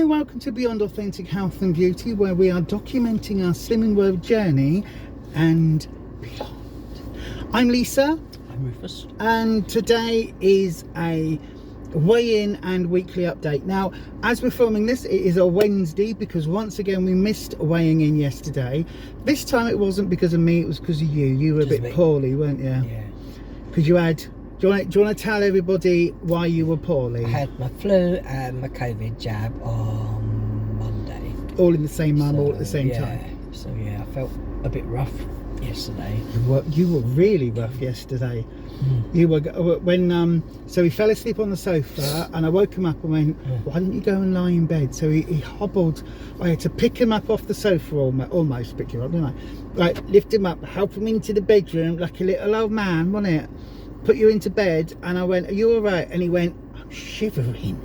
and welcome to Beyond Authentic Health and Beauty, where we are documenting our slimming world journey and beyond. I'm Lisa. I'm Ruffus. And today is a weigh-in and weekly update. Now, as we're filming this, it is a Wednesday because once again we missed weighing in yesterday. This time it wasn't because of me, it was because of you. You were a bit poorly, weren't you? Yeah. Because you had... Do you want to tell everybody why you were poorly? I had my flu and my COVID jab on Monday. All in the same month, all at the same time? So yeah, I felt a bit rough yesterday. You were really rough yesterday. You were so he fell asleep on the sofa and I woke him up and went, why didn't you go and lie in bed? So he hobbled. I had to pick him up off the sofa, almost pick him up, didn't I? Like, lift him up, help him into the bedroom like a little old man, wasn't it? Put you into bed, and I went, are you all right? And he went, I'm shivering.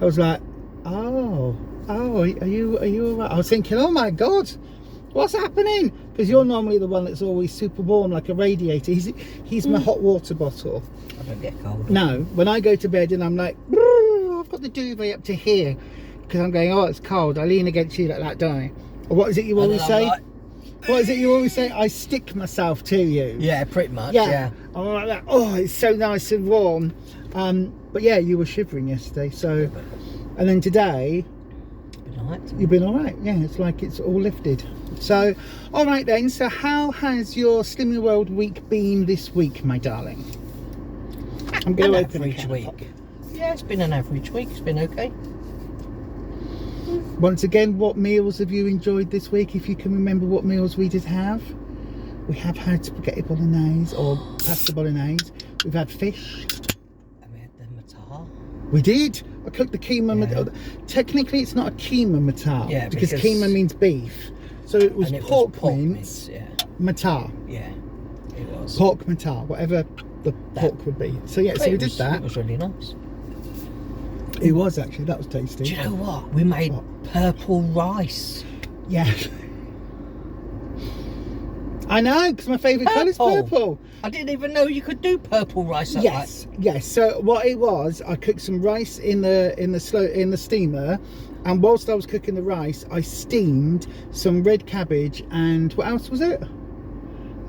I was like, oh, are you all right? I was thinking, oh my God, what's happening? Because you're normally the one that's always super warm like a radiator. He's my hot water bottle. I don't get cold. No, when I go to bed and I'm like, I've got the duvet up to here because I'm going, oh, it's cold. I lean against you like that, don't I? Or what is it you always say? What is it you always say? I stick myself to you. Yeah, pretty much. Yeah. I'm like that. Oh, it's so nice and warm. But yeah, you were shivering yesterday. So, and then today, you've been all right. Yeah, it's like it's all lifted. So, all right then. So, how has your Slimming World week been this week, my darling? I'm going to open average week. Yeah, it's been an average week. It's been okay. Once again, what meals have you enjoyed this week? If you can remember what meals we did have. We have had spaghetti bolognese or pasta bolognese. We've had fish. And we had the matar. We did. I cooked the keema. Yeah. Technically, it's not a keema matar. Yeah, because keema means beef. So it was pork mince, yeah. Matar. Yeah, it was. Pork matar, whatever the pork would be. So yeah, so we did that. It was really nice. It was actually, that was tasty. Do you know what? We made purple rice. Yeah. I know, because my favourite colour is purple. I didn't even know you could do purple rice like that. Yes. So what it was, I cooked some rice in the steamer, and whilst I was cooking the rice, I steamed some red cabbage and what else was it?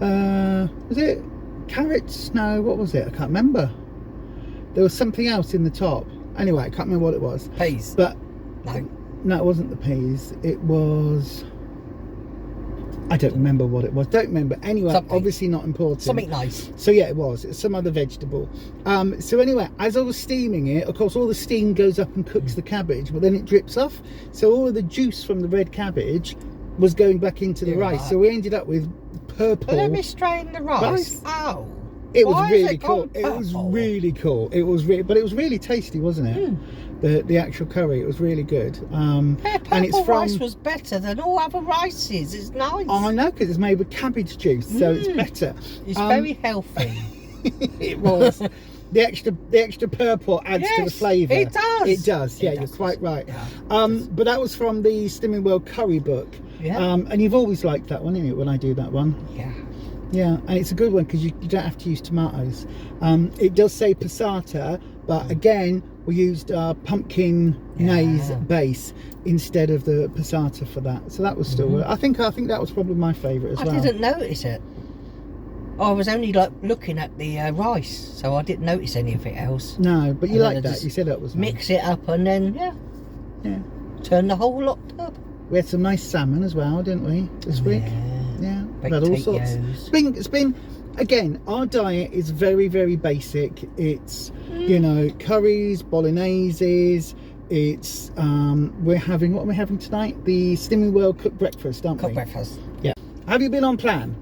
Was it carrots? No, what was it? I can't remember. There was something else in the top. Anyway, I can't remember what it was. Peas. But no, it wasn't the peas. It was... I don't remember what it was. Don't remember. Anyway, obviously not important. Something nice. So yeah, it was. It's some other vegetable. So anyway, as I was steaming it, of course, all the steam goes up and cooks the cabbage, but then it drips off. So all of the juice from the red cabbage was going back into the rice. Right. So we ended up with purple. But let me strain the rice. Oh. It was really cool. It was really cool. It was really, but it was really tasty, wasn't it? The actual curry, it was really good. And it's rice was better than all other rices. It's nice. Oh, I know, because it's made with cabbage juice, so it's better. It's very healthy. It was. The extra purple adds to the flavour. It does. It does. Yeah, you're quite right. Yeah, but that was from the Slimming World curry book. Yeah. And you've always liked that one, innit? When I do that one. Yeah. Yeah, and it's a good one because you don't have to use tomatoes. It does say passata, but again, we used pumpkin maize base instead of the passata for that. So that was still. I think that was probably my favourite as well. I didn't notice it. I was only like looking at the rice, so I didn't notice anything else. No, but you liked that. You said that was mix it up and then turn the whole lot up. We had some nice salmon as well, didn't we, this week? Yeah, we've had all sorts. It's been again, our diet is very, very basic. It's you know, curries, bologneses. It's what are we having tonight? The Slimming World cooked breakfast, aren't we? Cooked breakfast. Yeah. Have you been on plan?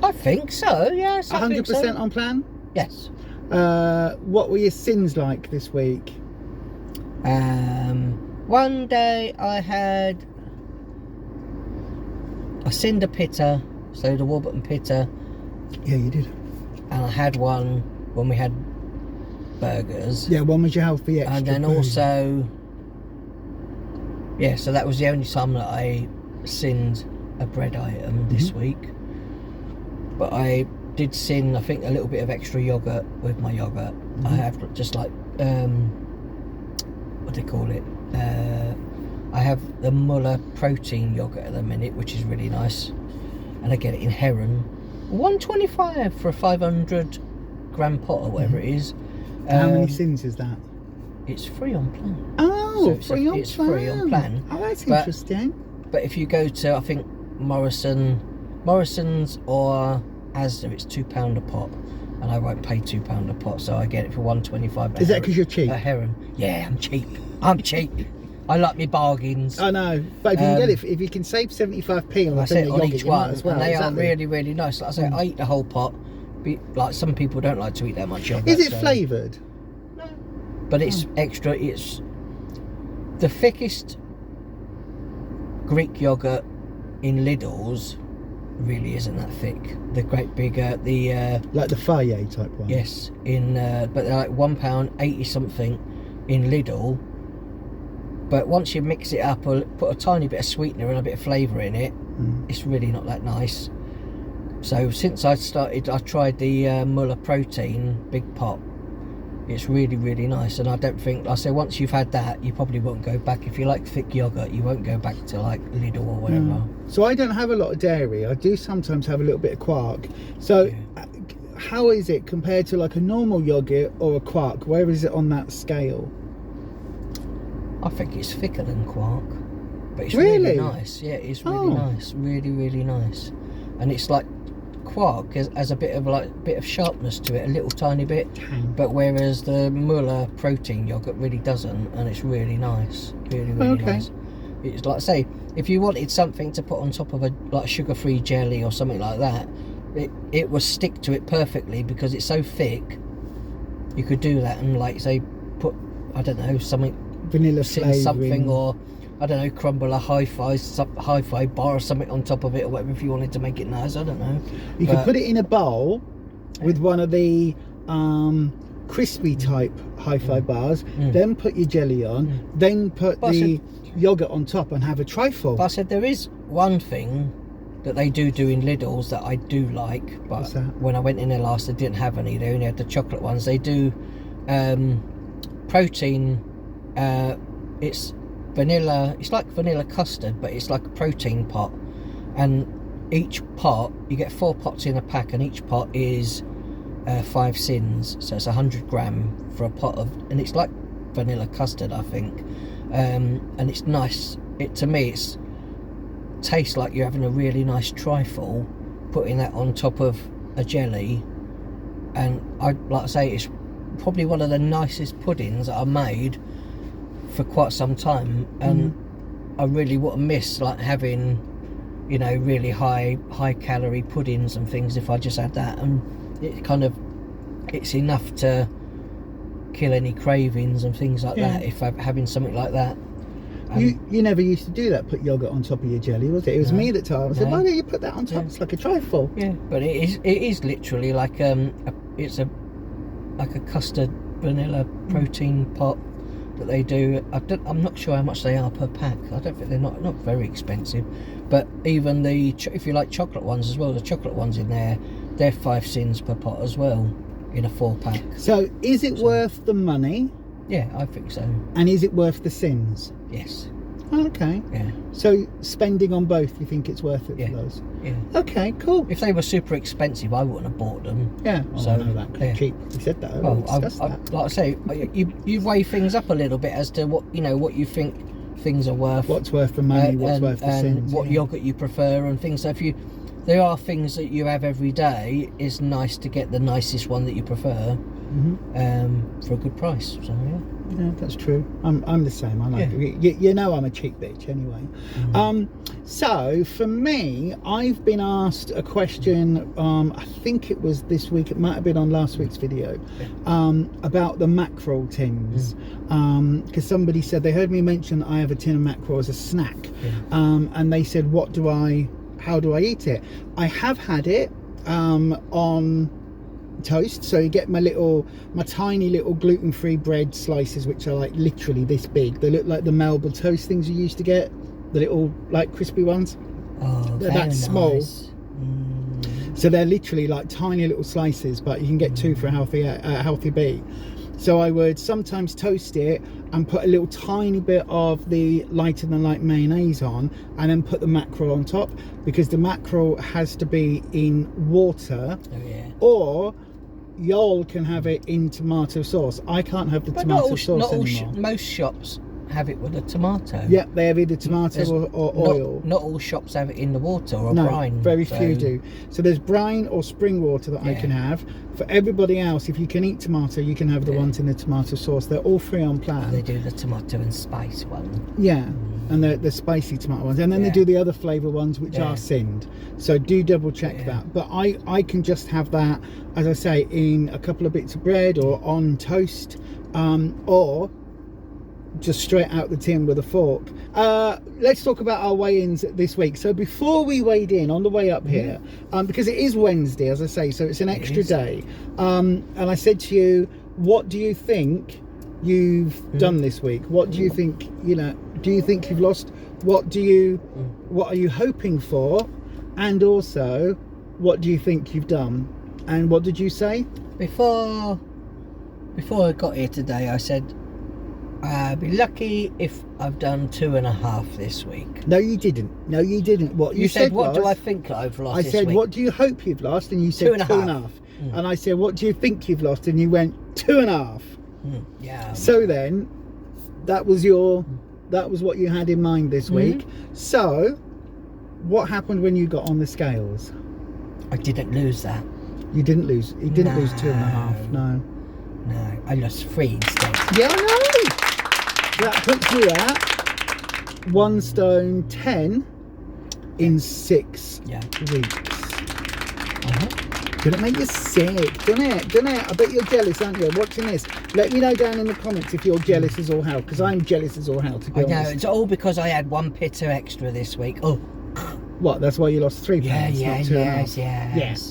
I think so. Yes. 100% on plan. Yes. What were your sins like this week? One day I sinned a pitta, so the Warburton pitta. Yeah, you did. And I had one when we had burgers. Yeah, one was your healthy extra. And then also, so that was the only time that I sinned a bread item this week. But I did sin, I think, a little bit of extra yogurt with my yogurt. I have just like, what do they call it? I have the Muller protein yogurt at the minute, which is really nice, and I get it in Heron, $1.25 for a 500 gram pot or whatever it is. How many sins is that? It's free on plan. Oh, it's free on free on plan. Oh, that's interesting. But if you go to, I think Morrison's or Asda, it's £2 a pot, and I won't pay £2 a pot, so I get it for $1.25. Is that because you're cheap? A Heron. Yeah, I'm cheap. I'm cheap. I like my bargains. I know, but if you can get it, if you can save 75p on, on each one, as well, and they are really, really nice. Like I say, I eat the whole pot. Like some people don't like to eat that much yogurt. Is it flavoured? No, but it's extra. It's the thickest Greek yogurt in Lidl's. Really isn't that thick. The great big, like the Fayet type one. Yes, but they're like £1.80 something in Lidl. But once you mix it up or put a tiny bit of sweetener and a bit of flavour in it, it's really not that nice. So since I tried the Muller protein big pot. It's really, really nice, and I don't think, I say, once you've had that, you probably won't go back. If you like thick yogurt, you won't go back to like Lidl or whatever. So I don't have a lot of dairy. I do sometimes have a little bit of quark. So how is it compared to like a normal yogurt or a quark? Where is it on that scale? I think it's thicker than quark, but it's Really? really nice. Yeah, it's really nice, really, really nice. And it's like quark has a bit of sharpness to it, a little tiny bit, but whereas the Muller protein yogurt really doesn't, and it's really nice, really, really nice. It's like, say, if you wanted something to put on top of a like sugar-free jelly or something like that, it will stick to it perfectly because it's so thick. You could do that and, like, say, put, I don't know, something, vanilla flavouring, something, or I don't know, crumble a hi-fi bar or something on top of it or whatever if you wanted to make it nice. I don't know. You could put it in a bowl with one of the crispy type hi-fi bars, then put your jelly on, then put the yogurt on top and have a trifle. But I said there is one thing that they do in Lidl's that I do like, but when I went in there last, they didn't have any. They only had the chocolate ones. They do protein. It's vanilla. It's like vanilla custard, but it's like a protein pot. And each pot, you get 4 pots in a pack, and each pot is 5 sins. So it's 100 gram for a pot of, and it's like vanilla custard, I think. And it's nice. To me, it's tastes like you're having a really nice trifle, putting that on top of a jelly. And I'd like to say it's probably one of the nicest puddings that I've made for quite some time, and I really wouldn't miss like having, you know, really high calorie puddings and things if I just had that, and it's enough to kill any cravings and things like that if I'm having something like that. You never used to do that, put yogurt on top of your jelly, was it? It was me that told. I said, why don't you put that on top? It's like a trifle. Yeah, but it is literally like it's like a custard vanilla protein pot that they do. I'm not sure how much they are per pack. I don't think they're not very expensive. But even if you like chocolate ones as well, the chocolate ones in there, they're 5 sins per pot as well in a 4-pack. So is it worth the money? Yeah, I think so. And is it worth the sins? Yes. Okay. Yeah. So spending on both, you think it's worth it for those? Yeah. Okay, cool. If they were super expensive, I wouldn't have bought them. Yeah. So I know that. Cheap. You said that. Well, like I say, you weigh things up a little bit as to what you think things are worth. What's worth the money? What's worth the sins? What yogurt you prefer and things. So there are things that you have every day, it's nice to get the nicest one that you prefer for a good price. So yeah, that's true. I'm the same. I like you know, I'm a cheap bitch anyway. So for me, I've been asked a question, I think it was this week, it might have been on last week's video, about the mackerel tins, because somebody said they heard me mention I have a tin of mackerel as a snack, and they said, how do I eat it? I have had it on toast, so you get my tiny little gluten-free bread slices, which are like literally this big. They look like the Melbourne toast things you used to get, the little like crispy ones. Oh, they're that small. So they're literally like tiny little slices, but you can get 2 for a healthy bee. So I would sometimes toast it and put a little tiny bit of the lighter than light mayonnaise on, and then put the mackerel on top, because the mackerel has to be in water. Oh yeah. Or y'all can have it in tomato sauce. I can't have the tomato sauce anymore. Most shops have it with a tomato. Yeah, they have either tomato or oil. Not all shops have it in the water or No, brine. very few do. So there's brine or spring water that I can have. For everybody else, if you can eat tomato, you can have the ones in the tomato sauce. They're all free on plan. They do the tomato and spice one. Yeah, and the spicy tomato ones, and then they do the other flavour ones, which are sinned. So do double check that. But I can just have that, as I say, in a couple of bits of bread or on toast, or just straight out the tin with a fork. Let's talk about our weigh-ins this week. So before we weighed in on the way up here, because it is Wednesday, as I say, so it's an extra day, and I said to you, what do you think you've done this week? What do you think, do you think you've lost? What are you hoping for? And also, what do you think you've done? And what did you say? Before I got here today, I said I'd be lucky if I've done 2.5 this week. No, you didn't. What you said what was, do I think I've lost? I this said, week? what do you hope you've lost? And you said 2.5. And I said, what do you think you've lost? And you went 2.5. Yeah. So then, that was what you had in mind this week. So, what happened when you got on the scales? I didn't lose that. You didn't lose. You didn't lose 2.5. No. No, I lost 3 instead. Yeah, I know. That puts you at 1 stone 10 in 6 weeks. Gonna make you sick, doesn't it? I bet you're jealous, aren't you? Watching this, let me know down in the comments if you're jealous as all hell, because I'm jealous as all hell, to be honest. I know, it's all because I had 1 pitta extra this week. Oh. What, that's why you lost 3 pounds, not 2.5?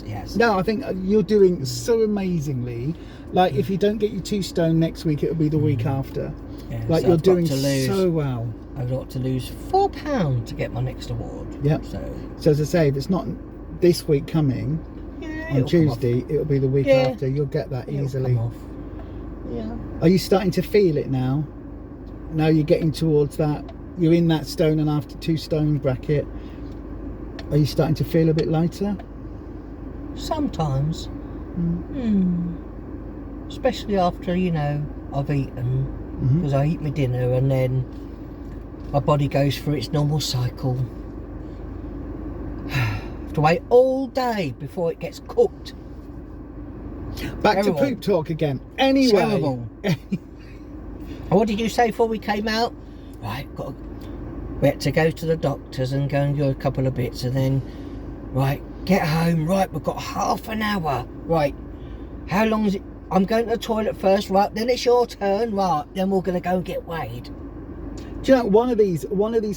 Yes. No, I think you're doing so amazingly. Like, if you don't get your 2 stone next week, it'll be the week after. Yeah, like, so you're doing so well. I've got to lose £4 to get my next award. Yep. So as I say, if it's not this week coming, on Tuesday, it'll be the week after. You'll get that easily. Come off. Yeah. Are you starting to feel it now? Now you're getting towards that, you're in that 1.5 to 2 stone bracket. Are you starting to feel a bit lighter? Sometimes. Especially after, I've eaten. Because I eat my dinner and then my body goes through its normal cycle. Have to wait all day before it gets cooked. Back to poop talk again. Anyway. Terrible. What did you say before we came out? Right, we had to go to the doctors and go and do a couple of bits, and then, right, get home. Right, we've got half an hour. Right, how long is it? I'm going to the toilet first. Right, then it's your turn. Right, then we're going to go and get weighed. Do you know, one of these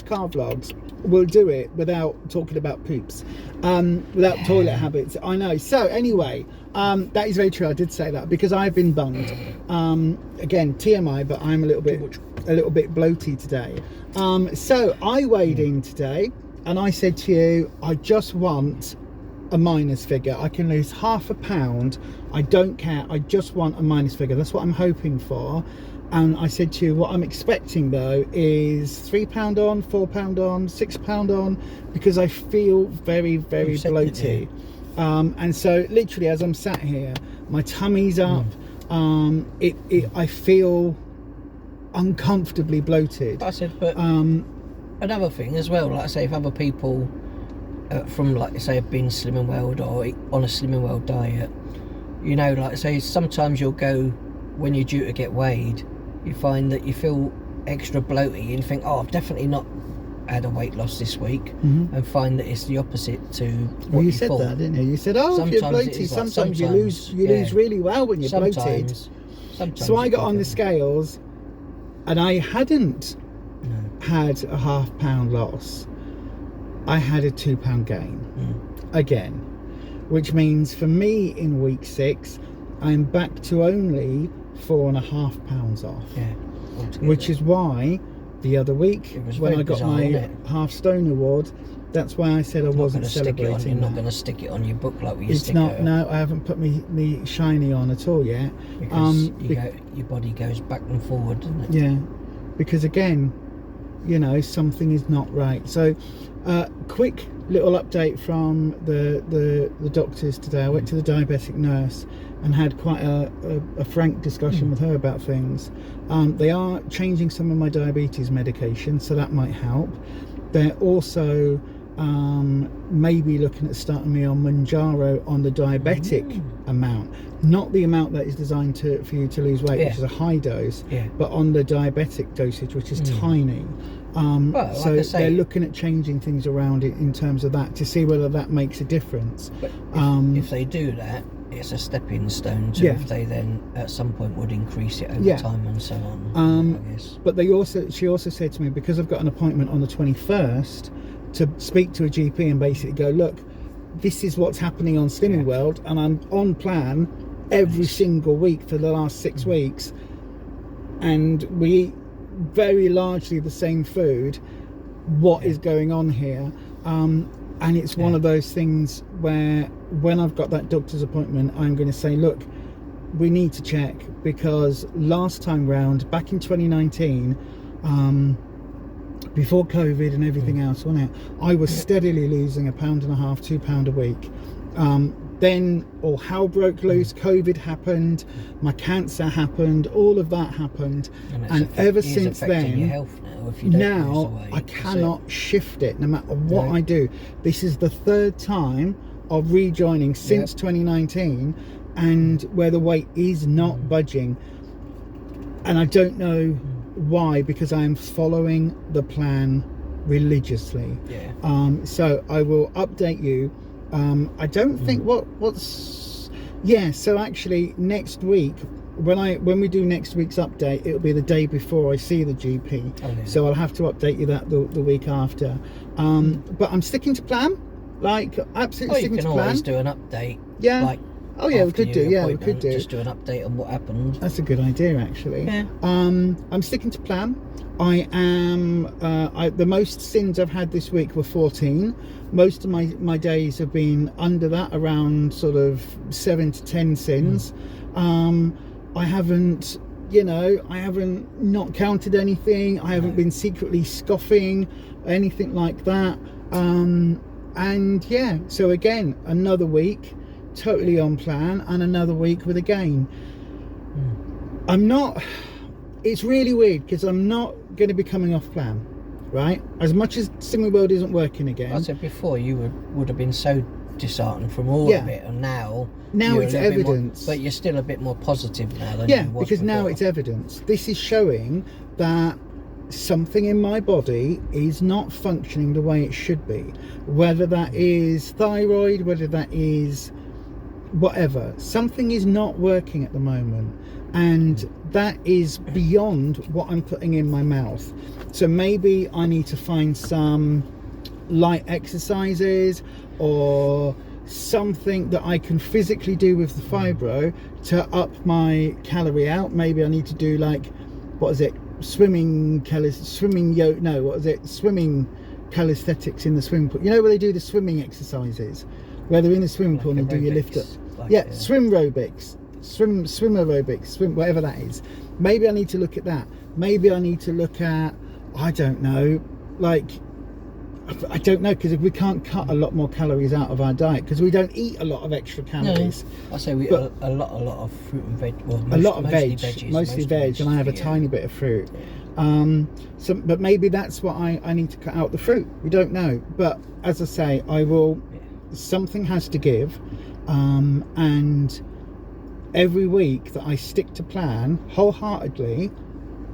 car vlogs will do it without talking about poops, without toilet habits. I know. So anyway, that is very true. I did say that because I've been bummed. Again, TMI, but I'm a little bit bloaty today. So I weighed in today, and I said to you, I just want a minus figure. I can lose ½ pound. I don't care. I just want a minus figure. That's what I'm hoping for. And I said to you, what I'm expecting though is £3 on, £4 on, £6 on, because I feel very, very bloated. And so literally as I'm sat here, my tummy's up. I feel uncomfortably bloated. I said, but another thing as well, like I say, if other people from, like I say, have been Slimming World or on a Slimming World diet, like I say, sometimes you'll go, when you're due to get weighed, you find that you feel extra bloaty and think, oh, I've definitely not had a weight loss this week, and find that it's the opposite to what you said thought. That, didn't you? You said, oh, if you're bloated, sometimes you lose really well when you're bloated. Sometimes so I got on the scales, and I hadn't had a ½ pound loss. I had a £2 gain again, which means for me in week 6, I'm back to only £4.5 pounds off. Yeah, altogether. Which is why the other week when I got my ½ stone award, That's why I said I wasn't celebrating. You're not going to stick it on your book like we used to. It's not. No, I haven't put me shiny on at all yet. Because your body goes back and forward, doesn't it? Yeah, because again, you know, something is not right. So, quick little update from the doctors today. I went to the diabetic nurse and had quite a frank discussion with her about things. They are changing some of my diabetes medication, so that might help. They're also maybe looking at starting me on Manjaro on the diabetic amount, not the amount that is designed for you to lose weight, which is a high dose, but on the diabetic dosage, which is tiny. Well, so like I say, they're looking at changing things around it in terms of that to see whether that makes a difference. But if they do that, it's a stepping stone to if they then at some point would increase it over time and so on. I guess. But she also said to me, because I've got an appointment on the 21st to speak to a GP and basically go, look, this is what's happening on Slimming World, and I'm on plan every single week for the last 6 weeks, and we eat very largely the same food. What is going on here? And it's one of those things where when I've got that doctor's appointment, I'm going to say, look, we need to check, because last time round, back in 2019, before COVID and everything else, wasn't it, I was steadily losing £1.5 to £2 a week. Then all hell broke loose. COVID happened, my cancer happened, all of that happened, and ever since then, your health now, if you don't lose the weight, I cannot shift it no matter what I do. This is the 3rd time of rejoining since 2019, and where the weight is not budging, and I don't know why, because I am following the plan religiously. So I will update you. I don't think so actually next week, when we do next week's update, it'll be the day before I see the GP. So I'll have to update you that the week after. But I'm sticking to plan, like absolutely sticking to plan. You can always do an update. Like, we could do. Yeah, we could do. Just do an update on what happened. That's a good idea, actually. I'm sticking to plan. I am. The most sins I've had this week were 14. Most of my days have been under that, around sort of 7 to 10 sins. I haven't, I haven't not counted anything. I haven't been secretly scoffing, anything like that. And yeah, so again, another week totally on plan, and another week with a gain. I'm not, it's really weird, because I'm not going to be coming off plan, right? As much as Slimming World isn't working again. I said before, you would have been so disheartened from all of it, and now it's evidence. But you're still a bit more positive now than you was because before. now it's evidence. This is showing that something in my body is not functioning the way it should be, whether that is thyroid, whether that is whatever. Something is not working at the moment, and that is beyond what I'm putting in my mouth. So maybe I need to find some light exercises or something that I can physically do with the fibro to up my calorie out. Maybe I need to do, like, swimming calisthenics in the swimming pool. You know where they do the swimming exercises, where they're in the swimming pool and you do your lift up. Swim aerobics, swim aerobics, whatever that is. Maybe I need to look at that. Maybe I need to look at, I don't know, because we can't cut a lot more calories out of our diet, because we don't eat a lot of extra calories. I say we eat a lot of fruit and veg. Well, mostly veg, and I have a tiny bit of fruit. But maybe that's what I need to cut out, the fruit. We don't know, but as I say, I will. Something has to give, and every week that I stick to plan wholeheartedly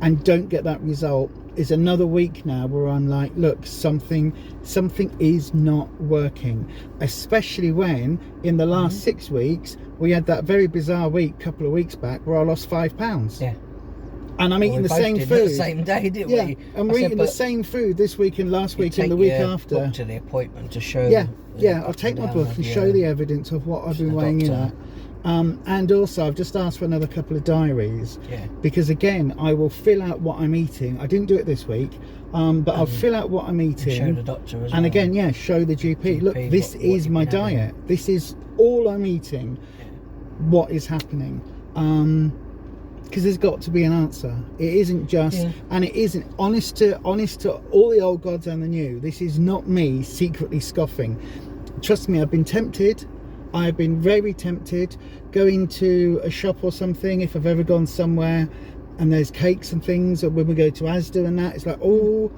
and don't get that result is another week now where I'm like, look, something is not working, especially when in the last 6 weeks we had that very bizarre week a couple of weeks back where I lost £5. And I'm eating the same food. The same day, didn't we? And we're eating the same food this week and last week and the week after. Book to the appointment to show. I'll take my book and show the evidence of what I've been weighing in at. And also I've just asked for another couple of diaries, because again I will fill out what I'm eating. I didn't do it this week, but I'll fill out what I'm eating, show the doctor as well. and again, show the GP. Look, this is my diet, this is all I'm eating, what is happening, because there's got to be an answer. It isn't just, and it isn't honest to all the old gods and the new. This is not me secretly scoffing. Trust me, I've been tempted. I've been very tempted going to a shop or something, if I've ever gone somewhere and there's cakes and things, or when we go to Asda and that, it's like, oh,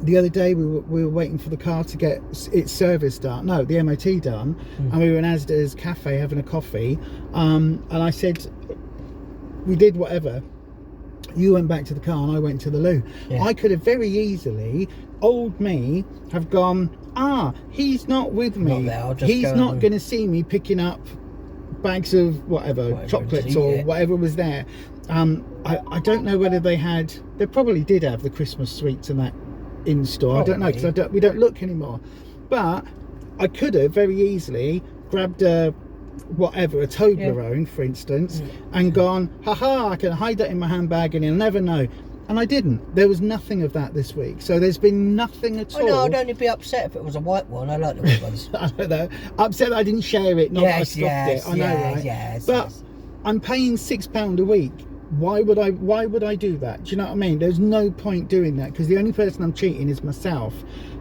the other day we were waiting for the car to get its service done, no, the MOT done, and we were in Asda's cafe having a coffee, and I said, we did whatever, you went back to the car and I went to the loo. I could have very easily, old me, have gone, he's not with me, he's not going to see me picking up bags of whatever chocolates or whatever was there. I don't know whether they probably did have the Christmas sweets and that in store. Probably. I don't know, because we don't look anymore, but I could have very easily grabbed a Toblerone, for instance, and gone, haha, I can hide that in my handbag and he'll never know. And I didn't. There was nothing of that this week. So there's been nothing at all. No, I'd only be upset if it was a white one. I like the white ones. I don't know. Upset that I didn't share it, not that I stopped it. I know, right? But I'm paying £6 a week. Why would I do that? Do you know what I mean? There's no point doing that, because the only person I'm cheating is myself.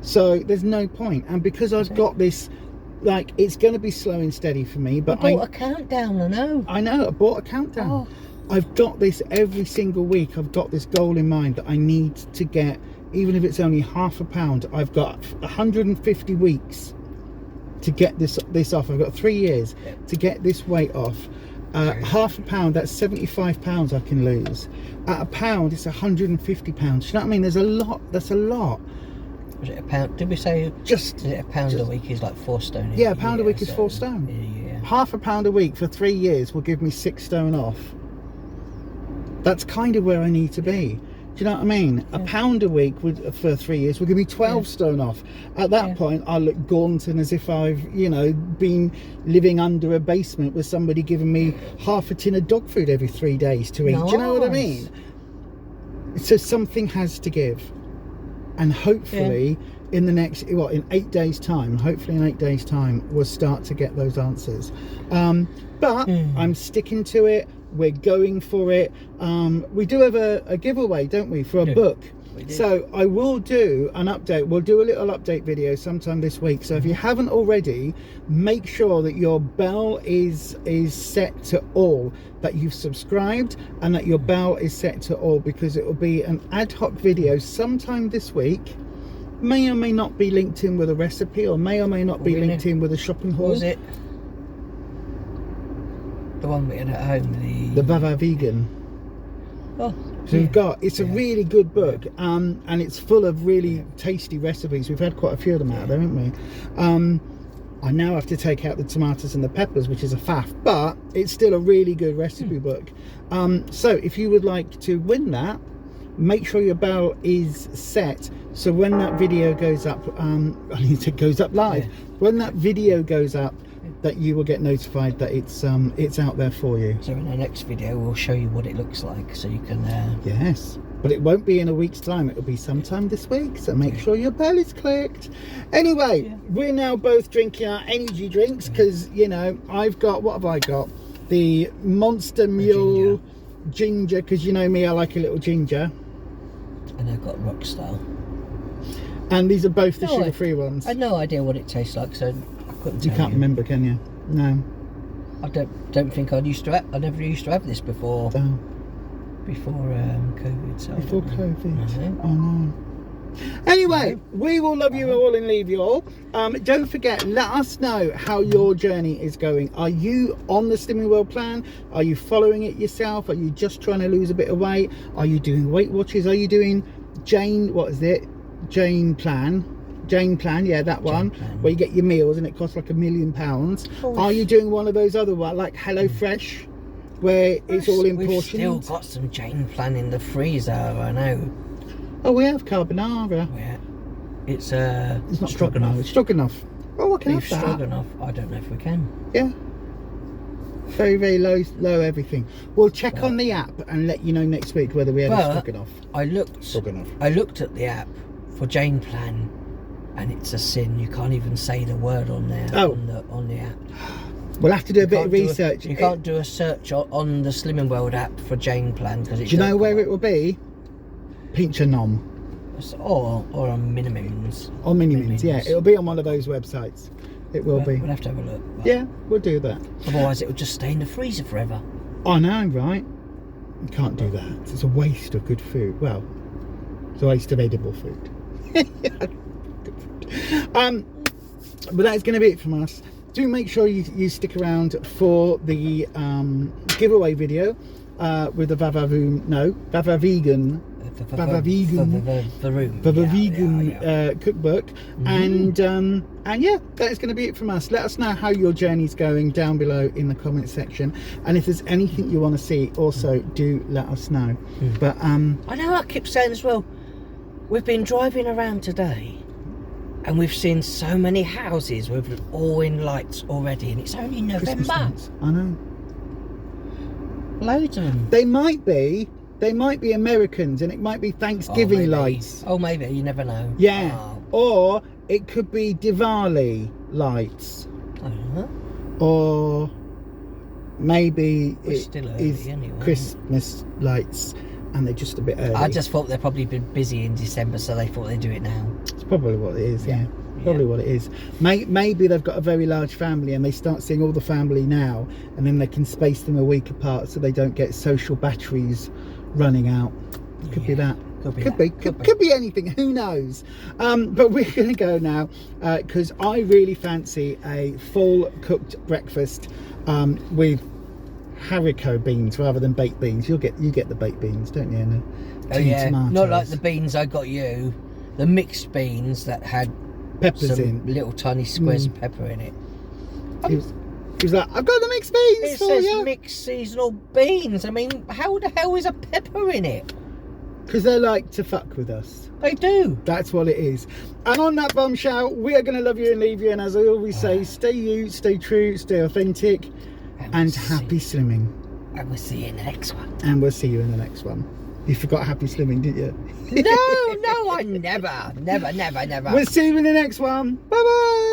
So there's no point. And because I've got this, like, it's going to be slow and steady for me. But I bought a countdown, I know. I bought a countdown. I've got this every single week. I've got this goal in mind that I need to get, even if it's only £0.5. I've got 150 weeks to get this off. I've got 3 years to get this weight off. £0.5, that's £75 I can lose. At £1, it's £150. You know what I mean? There's a lot. That's a lot. Was it £1? Did we say is it £1 a week is like 4 stone? Yeah, £1 a week is 4 stone. £0.5 a week for 3 years will give me 6 stone off. That's kind of where I need to be. Do you know what I mean? £1 a week for 3 years will give me 12 stone off. At that point, I look gaunt and as if I've, been living under a basement with somebody giving me half a tin of dog food every 3 days to eat. Do you know what I mean? So something has to give. And hopefully in the next, in 8 days time, we'll start to get those answers. But I'm sticking to it. We're going for it. We do have a giveaway, don't we, for a book? So I will do an update. We'll do a little update video sometime this week. So if you haven't already, make sure that your bell is set to all, that you've subscribed, and that your bell is set to all, because it will be an ad hoc video sometime this week. May or may not be linked in with a recipe, or may not be linked in with a shopping haul. What was it? The one we had at home, the Bava Vegan. So we've got, it's a really good book, and it's full of really tasty recipes. We've had quite a few of them out there, haven't we? I now have to take out the tomatoes and the peppers, which is a faff, but it's still a really good recipe book. So if you would like to win that, make sure your bell is set, so when that video goes up, it goes up live. When that video goes up, that you will get notified that it's out there for you. So in the next video we'll show you what it looks like, so you can yes, but it won't be in a week's time, it'll be sometime this week, so make sure your bell is clicked. Anyway, we're now both drinking our energy drinks, because I've got, what have I got? The Monster Mule ginger, because you know me, I like a little ginger, and I've got Rockstar, and these are both the sugar-free ones. I had no idea what it tastes like, so you can't remember, can you? No. I don't think I never used to have this before. Before COVID. So before COVID. Oh no. Anyway, we will love you all and leave you all. Don't forget, let us know how your journey is going. Are you on the Slimming World plan? Are you following it yourself? Are you just trying to lose a bit of weight? Are you doing Weight Watchers? Are you doing Jane Plan, yeah, that one, where you get your meals and it costs like £1 million. Are you doing one of those other ones, like HelloFresh, where it's all in portions? We've still got some Jane Plan in the freezer, I know. Oh, we have carbonara. Yeah. It's not stroganoff. It's stroganoff. Oh, I can have that. Stroganoff. I don't know if we can. Yeah. Very, very low everything. We'll check on the app and let you know next week whether we ever stock it off. I looked at the app for Jane Plan, and it's a sin. You can't even say the word on there on the app. We'll have to do a bit of research. You can't do a search on the Slimming World app for Jane Plan because it's. Do you know where it will be? Pinch a nom. Or on Minimins. Or Minimins, yeah. It'll be on one of those websites. It will be. We'll have to have a look. Yeah, we'll do that. Otherwise, it will just stay in the freezer forever. I know, right? You can't do that. It's a waste of good food. Well, it's a waste of edible food. But that's going to be it from us. Do make sure you stick around for the giveaway video with the Vava Vegan cookbook. And yeah, that's going to be it from us. Let us know how your journey's going down below in the comment section, and if there's anything you want to see, also do let us know. But I know I keep saying as well, we've been driving around today and we've seen so many houses with all in lights already, and it's only November. I know. Loads of them. They might be Americans, and it might be Thanksgiving lights. Oh, maybe. You never know. Yeah. Oh. Or it could be Diwali lights. Or maybe it is anyway. Christmas lights, and they're just a bit early. I just thought they'd probably been busy in December, so they thought they'd do it now. It's probably what it is, yeah. Probably what it is. Maybe they've got a very large family and they start seeing all the family now, and then they can space them a week apart so they don't get social batteries running out. Could be that. Could be anything. Who knows? But we're going to go now because I really fancy a full cooked breakfast with haricot beans rather than baked beans. You get the baked beans, don't you? And tomatoes. Not like the beans I got you. The mixed beans that had peppers some little tiny squares of pepper in it. He was like, I've got the mixed beans it for says you. Mixed seasonal beans. I mean, how the hell is a pepper in it? Because they like to fuck with us. They do. That's what it is. And on that bombshell, we are going to love you and leave you. And as I always say, stay you, stay true, stay authentic, and happy slimming. And we'll see you in the next one. And we'll see you in the next one. You forgot happy slimming, didn't you? No, I never. We'll see you in the next one. Bye-bye.